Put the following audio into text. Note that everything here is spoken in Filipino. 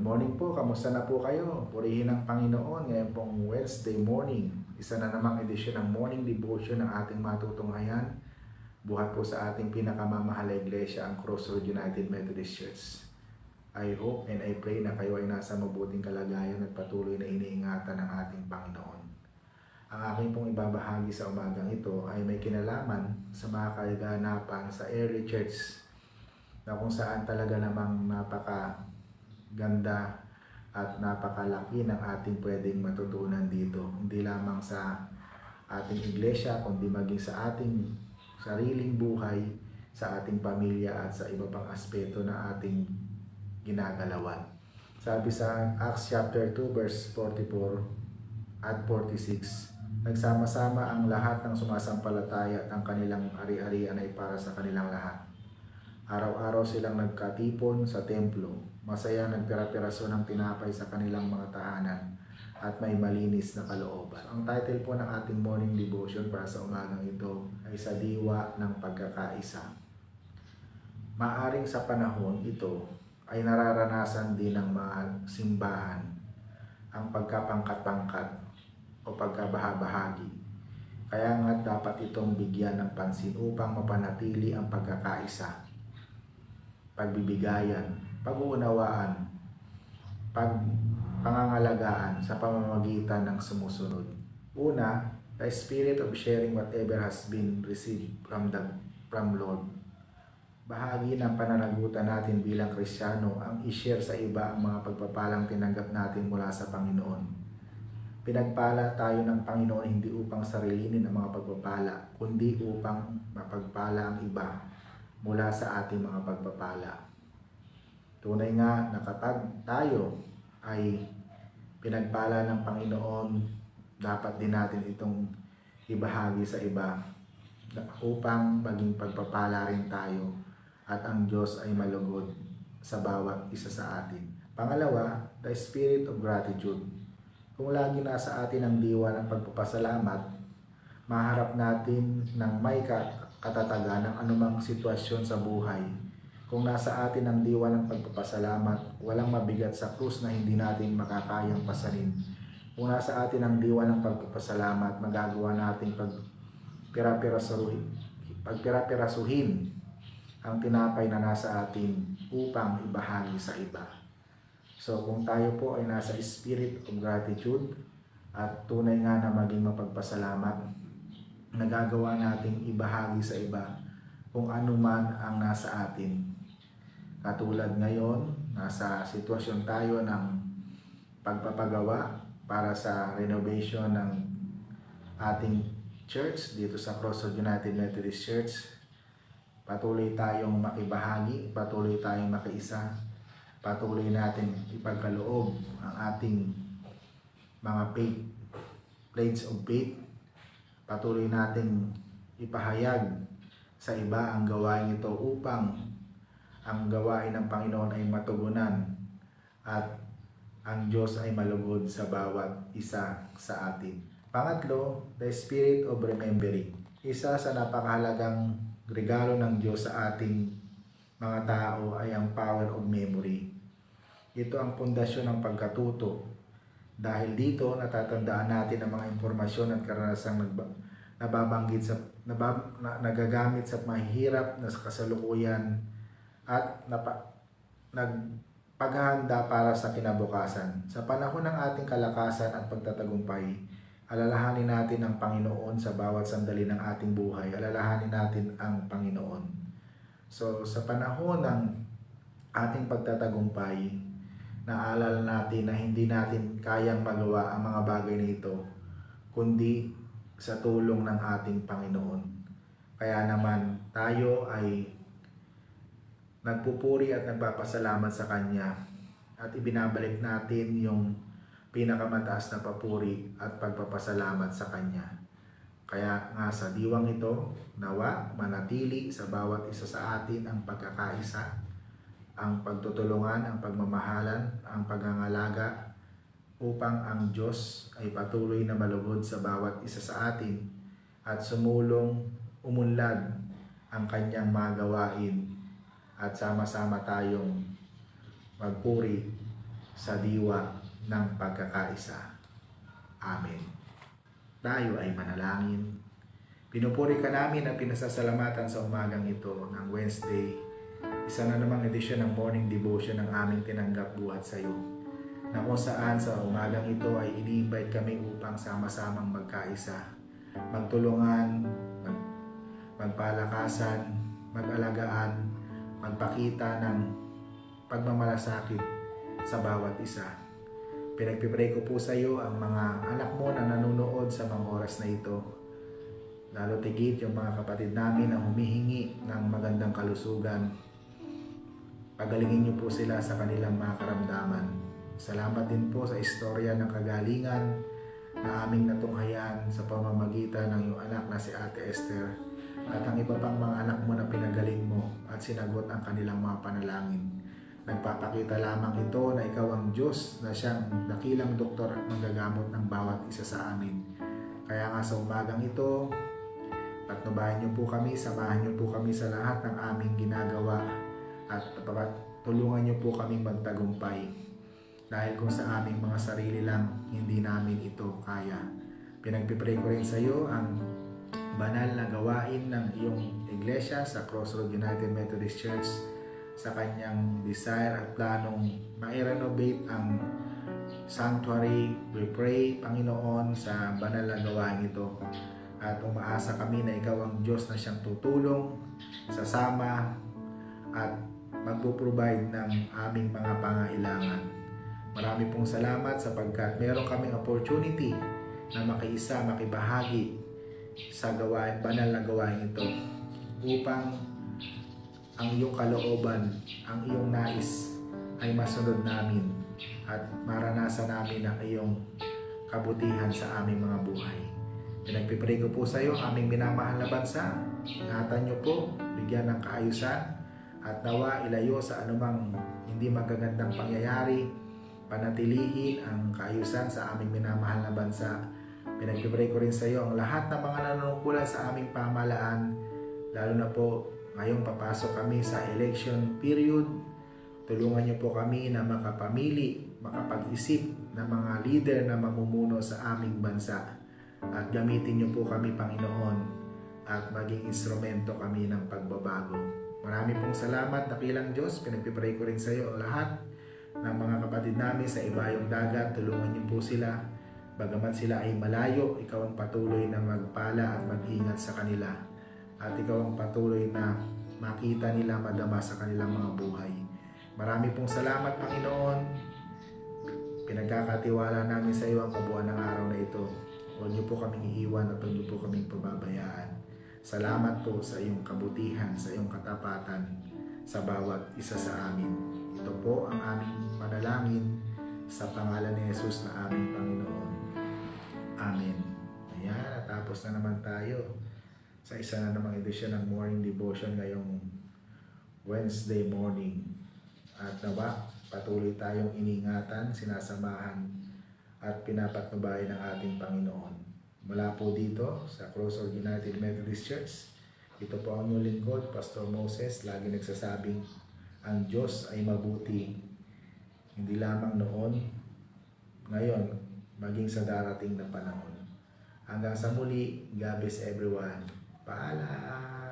morning po, kamusta na po kayo? Purihin ng Panginoon ngayon pong Wednesday morning. Isa na namang edisyon ng morning devotion ng ating matutunghayan. Buhat po sa ating pinakamamahal na iglesia, ang Crossroad United Methodist Church. I hope and I pray na kayo ay nasa mabuting kalagayan at patuloy na iniingatan ng ating Panginoon. Ang aking pong ibabahagi sa umagang ito ay may kinalaman sa mga kaganapan sa early church na kung saan talaga namang napakaganda at napakalaki ng ating pwedeng matutunan dito. Hindi lamang sa ating iglesia, kundi maging sa ating sariling buhay, sa ating pamilya at sa iba pang aspeto na ating ginagalawan. Sabi sa Acts chapter 2 verse 44 at 46, nagsama-sama ang lahat ng sumasampalataya at ang kanilang ari-arian ay para sa kanilang lahat. Araw-araw silang nagkatipon sa templo, masaya nagpira-piraso ng tinapay sa kanilang mga tahanan at may malinis na kalooban. Ang title po ng ating morning devotion para sa umagang ito ay Sa Diwa ng Pagkakaisa. Maaring sa panahon ito ay nararanasan din ng mga simbahan ang pagkapangkat-pangkat o pagkabahabahagi. Kaya nga dapat itong bigyan ng pansin upang mapanatili ang pagkakaisa, pagbibigayan, pag-uunawaan, pangangalagaan sa pamamagitan ng sumusunod. Una, the spirit of sharing whatever has been received from Lord. Bahagi ng pananagutan natin bilang Kristiyano ang i-share sa iba ang mga pagpapalang tinanggap natin mula sa Panginoon. Pinagpala tayo ng Panginoon hindi upang sarilinin ang mga pagpapala, kundi upang mapagpala ang iba mula sa ating mga pagpapala. Tunay nga na kapag tayo ay pinagpala ng Panginoon, dapat din natin itong ibahagi sa iba upang maging pagpapala rin tayo at ang Diyos ay malugod sa bawat isa sa atin. Pangalawa, the spirit of gratitude. Kung lagi nasa atin ang diwa ng pagpapasalamat, maharap natin ng may katatagan ng anumang sitwasyon sa buhay. Kung nasa atin ang diwa ng pagpapasalamat, walang mabigat sa krus na hindi natin makakayang pasanin. Kung nasa atin ang diwa ng pagpapasalamat, magagawa nating pagpira-pirasuhin ang tinapay na nasa atin upang ibahagi sa iba. So kung tayo po ay nasa spirit of gratitude at tunay nga na maging mapagpasalamat, nagagawa nating ibahagi sa iba kung ano man ang nasa atin. Katulad ngayon, nasa sitwasyon tayo ng pagpapagawa para sa renovation ng ating church dito sa Crossroad United Methodist Church. Patuloy tayong makibahagi, patuloy tayong makiisa, patuloy natin ipagkaloob ang ating mga faith, pledge of faith. Patuloy natin ipahayag sa iba ang gawain ito upang ang gawain ng Panginoon ay matugunan at ang Diyos ay malugod sa bawat isa sa atin. Pangatlo, the spirit of remembering. Isa sa napakahalagang regalo ng Diyos sa ating mga tao ay ang power of memory. Ito ang pundasyon ng pagkatuto. Dahil dito, natatandaan natin ang mga impormasyon at karanasang nagagamit sa mahihirap na kasalukuyan at nagpaghahanda para sa kinabukasan. Sa panahon ng ating kalakasan at pagtatagumpay, alalahanin natin ang Panginoon sa bawat sandali ng ating buhay. Alalahanin natin ang Panginoon. So, sa panahon ng ating pagtatagumpay, naalala natin na hindi natin kayang magawa ang mga bagay na ito kundi sa tulong ng ating Panginoon. Kaya naman tayo ay nagpupuri at nagpapasalamat sa Kanya at ibinabalik natin yung pinakamataas na papuri at pagpapasalamat sa Kanya. Kaya nga sa diwang ito, nawa manatili sa bawat isa sa atin ang pagkakaisa, ang pagtutulungan, ang pagmamahalan, ang pagngangalaga upang ang Diyos ay patuloy na malugod sa bawat isa sa atin at umunlad ang Kanyang mga gawain at sama-sama tayong magpuri sa diwa ng pagkakaisa. Amen. Tayo ay manalangin. Pinupuri ka namin at pinasasalamatan sa umagang ito ng Wednesday. Isa na namang edisyon ng morning devotion ng aming tinanggap buhat sa iyo. Na kung saan sa umagang ito ay ini-invite kami upang sama-samang magkaisa, magtulungan, magpalakasan, mag-alagaan, magpakita ng pagmamalasakit sa bawat isa. Pinagpipray ko po sa iyo ang mga anak mo na nanonood sa mga oras na ito. Lalo tigit yung mga kapatid namin na humihingi ng magandang kalusugan. Pagalingin niyo po sila sa kanilang mga karamdaman. Salamat din po sa istorya ng kagalingan na aming natunghayan sa pamamagitan ng iyong anak na si Ate Esther at ang iba pang mga anak mo na pinagaling mo at sinagot ang kanilang mga panalangin. Nagpapakita lamang ito na ikaw ang Diyos na siyang dakilang doktor at manggagamot ng bawat isa sa amin. Kaya nga sa umagang ito, patnubayan niyo po kami, samahan niyo po kami sa lahat ng aming ginagawa at tulungan niyo po kami magtagumpay. Dahil kung sa aming mga sarili lang, hindi namin ito kaya. Pinagpipray ko rin sa iyo ang banal na gawain ng iyong iglesia sa Crossroad United Methodist Church sa kanyang desire at planong ma-renovate ang sanctuary. We pray, Panginoon, sa banal na gawain ito. At umaasa kami na ikaw ang Diyos na siyang tutulong, sasama at magpo-provide ng aming mga pangailangan. Marami pong salamat sapagkat meron kaming opportunity na makiisa, makibahagi sa gawain, banal na gawain ito upang ang iyong kalooban, ang iyong nais ay masunod namin at maranasan namin ang iyong kabutihan sa aming mga buhay. Pinagpipray ko po sa iyo aming minamahal na bansa. Ingatan niyo po, bigyan ng kaayusan at nawa ilayo sa anumang hindi magagandang pangyayari. Panatilihin ang kaayusan sa aming minamahal na bansa. Pinagpipray ko rin sa iyo ang lahat ng mga nanunungkulan sa aming pamahalaan, lalo na po ngayong papasok kami sa election period. Tulungan niyo po kami na makapamili, makapag-isip ng mga leader na mamumuno sa aming bansa. At gamitin niyo po kami, Panginoon, at maging instrumento kami ng pagbabago. Marami pong salamat, dakilang Diyos. Pinagpipray ko rin sa iyo ang lahat ng mga kapatid namin sa ibayong dagat. Tulungan niyo po sila. Bagamat sila ay malayo, ikaw ang patuloy na magpala at mag-ingat sa kanila. At ikaw ang patuloy na makita nila, madama sa kanilang mga buhay. Marami pong salamat, Panginoon. Pinagkakatiwala namin sa iyo ang kabuuan ng araw na ito. Huwag niyo po kaming iiwan at huwag niyo po kaming pababayaan. Salamat po sa iyong kabutihan, sa iyong katapatan sa bawat isa sa amin. Ito po ang aming panalangin sa pangalan ni Jesus na aming Panginoon. Amen. Ayan, natapos na naman tayo sa isa na namang edisyon ng morning devotion ngayong Wednesday morning. At nawa, patuloy tayong iningatan, sinasamahan at pinapatnubayan ng ating Panginoon. Mula po dito sa Crossroad United Methodist Church, ito po ang inyong lingkod, Pastor Moses, lagi nagsasabing, ang Diyos ay mabuti, hindi lamang noon, ngayon, maging sa darating na panahon. Hanggang sa muli, God bless everyone. Paalam!